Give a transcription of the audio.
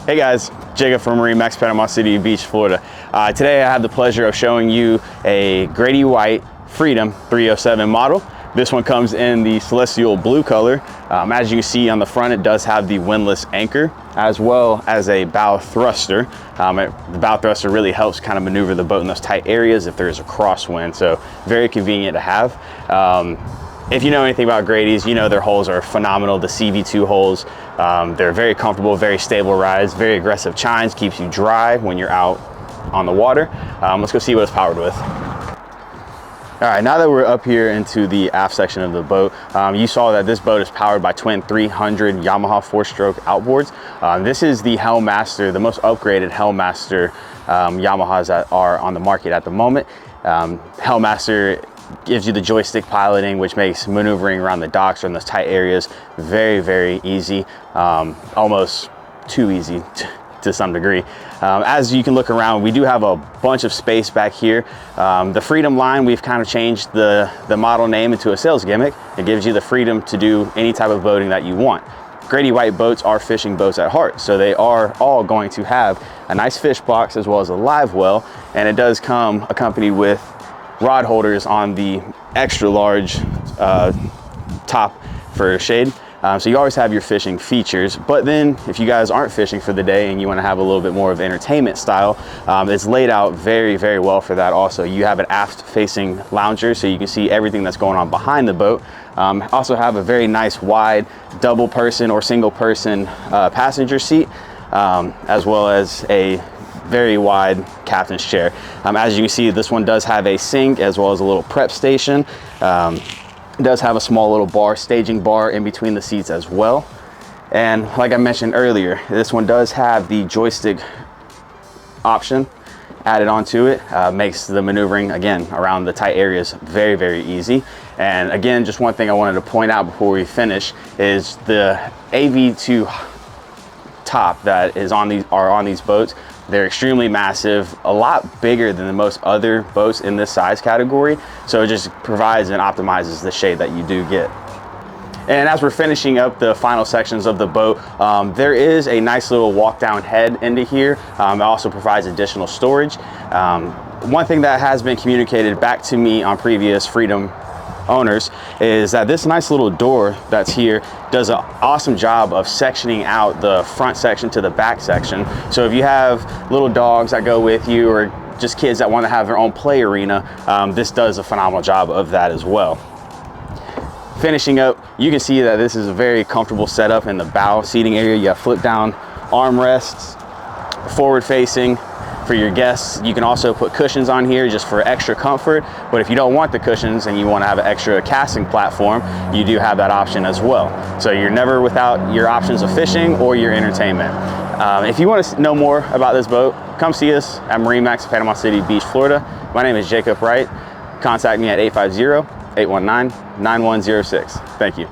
Hey guys, Jacob from MarineMax, Panama City Beach, Florida. Today I have the pleasure of showing you a Grady White Freedom 307 model. This one comes in the celestial blue color. As you can see on the front, it does have the windlass anchor as well as a bow thruster. The bow thruster really helps kind of maneuver the boat in those tight areas if there's a crosswind, so very convenient to have. If you know anything about Grady's, you know their hulls are phenomenal, the CV2 hulls. They're very comfortable, very stable rides, very aggressive chines, keeps you dry when you're out on the water. Let's go see what it's powered with. All right, now that we're up here into the aft section of the boat, you saw that this boat is powered by twin 300 Yamaha 4-stroke outboards. This is the Hellmaster, the most upgraded Hellmaster Yamahas that are on the market at the moment. Hellmaster gives you the joystick piloting, which makes maneuvering around the docks or in those tight areas very, very easy, almost too easy to some degree. As you can look around, we do have a bunch of space back here. The Freedom line, we've kind of changed the model name into a sales gimmick. It gives you the freedom to do any type of boating that you want. Grady White boats are fishing boats at heart, so they are all going to have a nice fish box as well as a live well, and it does come accompanied with rod holders on the extra large top for shade. So you always have your fishing features, but then if you guys aren't fishing for the day and you want to have a little bit more of entertainment style, it's laid out very, very well for that also. You have an aft facing lounger so you can see everything that's going on behind the boat. Also have a very nice wide double person or single person passenger seat, as well as a very wide captain's chair. As you can see, this one does have a sink as well as a little prep station. It does have a small little bar, staging bar in between the seats as well. And like I mentioned earlier, this one does have the joystick option added onto it. Makes the maneuvering, again, around the tight areas very, very easy. And again, just one thing I wanted to point out before we finish is the AV2 top that is on these boats. They're extremely massive, a lot bigger than the most other boats in this size category. So it just provides and optimizes the shade that you do get. And as we're finishing up the final sections of the boat, there is a nice little walk down head into here. It also provides additional storage. One thing that has been communicated back to me on previous Freedom owners is that this nice little door that's here does an awesome job of sectioning out the front section to the back section. So if you have little dogs that go with you or just kids that want to have their own play arena, this does a phenomenal job of that as well. Finishing up, you can see that this is a very comfortable setup in the bow seating area. You have flip down armrests, forward facing. For your guests, you can also put cushions on here just for extra comfort, but if you don't want the cushions and you want to have an extra casting platform, you do have that option as well. So you're never without your options of fishing or your entertainment. If you want to know more about this boat, come see us at MarineMax, Panama City Beach, Florida. My name is Jacob Wright. Contact me at 850-819-9106. Thank you.